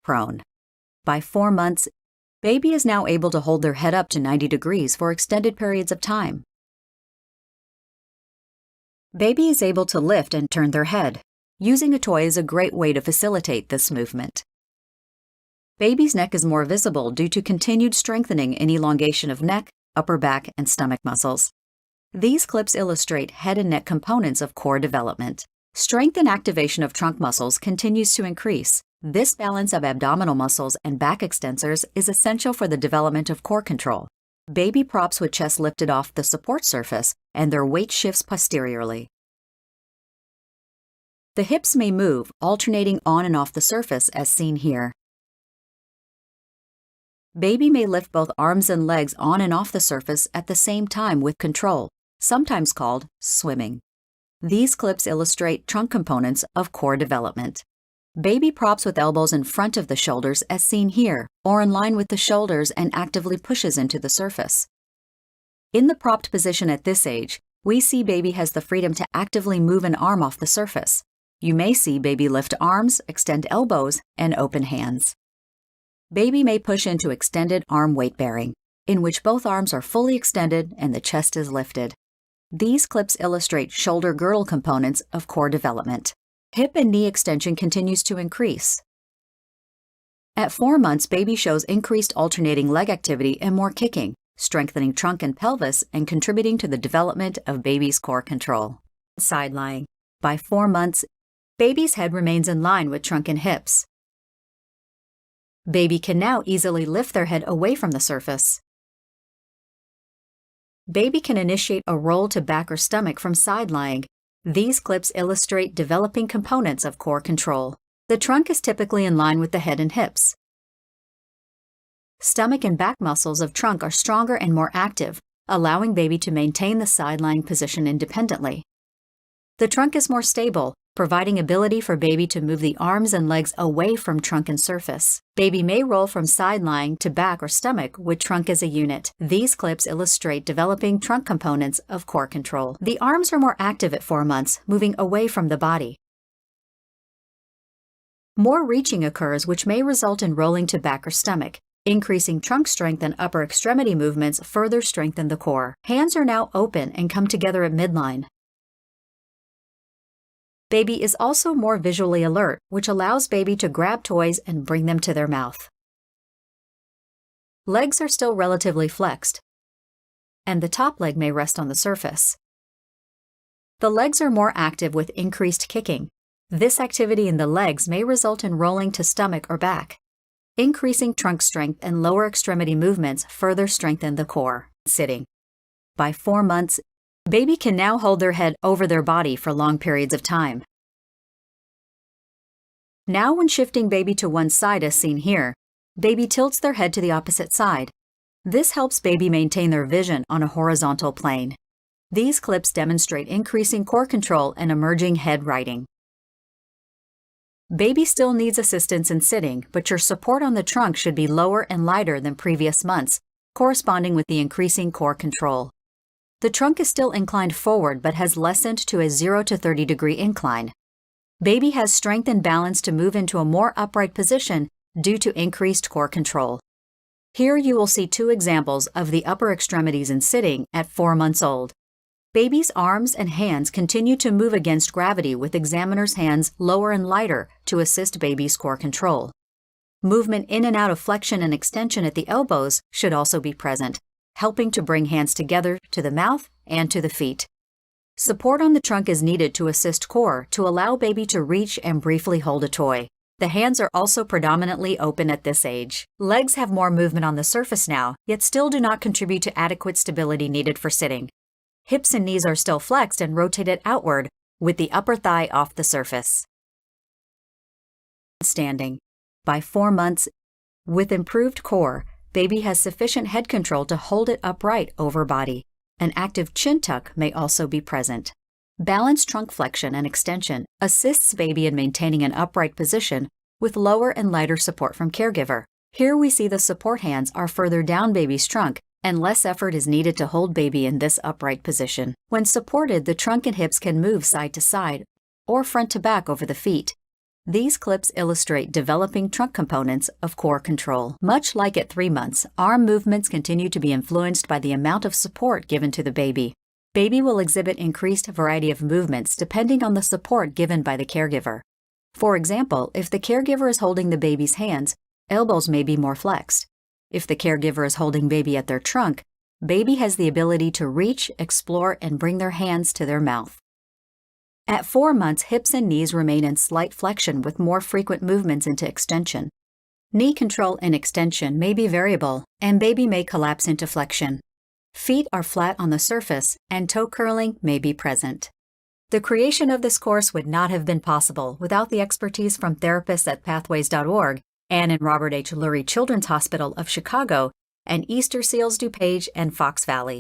prone. By 4 months, baby is now able to hold their head up to 90 degrees for extended periods of time. Baby is able to lift and turn their head. Using a toy is a great way to facilitate this movement. Baby's neck is more visible due to continued strengthening and elongation of neck, upper back, and stomach muscles. These clips illustrate head and neck components of core development. Strength and activation of trunk muscles continues to increase. This balance of abdominal muscles and back extensors is essential for the development of core control. Baby props with chest lifted off the support surface and their weight shifts posteriorly. The hips may move, alternating on and off the surface as seen here. Baby may lift both arms and legs on and off the surface at the same time with control, sometimes called swimming. These clips illustrate trunk components of core development. Baby props with elbows in front of the shoulders as seen here, or in line with the shoulders and actively pushes into the surface. In the propped position at this age, we see baby has the freedom to actively move an arm off the surface. You may see baby lift arms, extend elbows, and open hands. Baby may push into extended arm weight bearing, in which both arms are fully extended and the chest is lifted. These clips illustrate shoulder girdle components of core development. Hip and knee extension continues to increase. At 4 months, baby shows increased alternating leg activity and more kicking, strengthening trunk and pelvis and contributing to the development of baby's core control. Side lying. By 4 months, baby's head remains in line with trunk and hips. Baby can now easily lift their head away from the surface. Baby can initiate a roll to back or stomach from side lying. These clips illustrate developing components of core control. The trunk is typically in line with the head and hips. Stomach and back muscles of trunk are stronger and more active, allowing baby to maintain the side lying position independently. The trunk is more stable, providing ability for baby to move the arms and legs away from trunk and surface. Baby may roll from side lying to back or stomach with trunk as a unit. These clips illustrate developing trunk components of core control. The arms are more active at 4 months, moving away from the body. More reaching occurs, which may result in rolling to back or stomach. Increasing trunk strength and upper extremity movements further strengthen the core. Hands are now open and come together at midline. Baby is also more visually alert, which allows baby to grab toys and bring them to their mouth. Legs are still relatively flexed, and the top leg may rest on the surface. The legs are more active with increased kicking. This activity in the legs may result in rolling to stomach or back. Increasing trunk strength and lower extremity movements further strengthen the core. Sitting. By 4 months, baby can now hold their head over their body for long periods of time. Now when shifting baby to one side as seen here, baby tilts their head to the opposite side. This helps baby maintain their vision on a horizontal plane. These clips demonstrate increasing core control and emerging head righting. Baby still needs assistance in sitting, but your support on the trunk should be lower and lighter than previous months, corresponding with the increasing core control. The trunk is still inclined forward but has lessened to a 0 to 30 degree incline. Baby has strength and balance to move into a more upright position due to increased core control. Here you will see 2 examples of the upper extremities in sitting at 4 months old. Baby's arms and hands continue to move against gravity with examiner's hands lower and lighter to assist baby's core control. Movement in and out of flexion and extension at the elbows should also be present, helping to bring hands together to the mouth and to the feet. Support on the trunk is needed to assist core to allow baby to reach and briefly hold a toy. The hands are also predominantly open at this age. Legs have more movement on the surface now, yet still do not contribute to adequate stability needed for sitting. Hips and knees are still flexed and rotated outward, with the upper thigh off the surface. Standing. By 4 months, with improved core, baby has sufficient head control to hold it upright over body. An active chin tuck may also be present. Balanced trunk flexion and extension assists baby in maintaining an upright position with lower and lighter support from caregiver. Here we see the support hands are further down baby's trunk, and less effort is needed to hold baby in this upright position. When supported, the trunk and hips can move side to side or front to back over the feet. These clips illustrate developing trunk components of core control. Much like at 3 months, arm movements continue to be influenced by the amount of support given to the baby. Baby will exhibit increased variety of movements depending on the support given by the caregiver. For example, if the caregiver is holding the baby's hands, elbows may be more flexed. If the caregiver is holding baby at their trunk, baby has the ability to reach, explore, and bring their hands to their mouth. At 4 months, hips and knees remain in slight flexion with more frequent movements into extension. Knee control and extension may be variable, and baby may collapse into flexion. Feet are flat on the surface, and toe curling may be present. The creation of this course would not have been possible without the expertise from therapists at pathways.org and in Robert H. Lurie Children's Hospital of Chicago and Easter Seals DuPage and Fox Valley.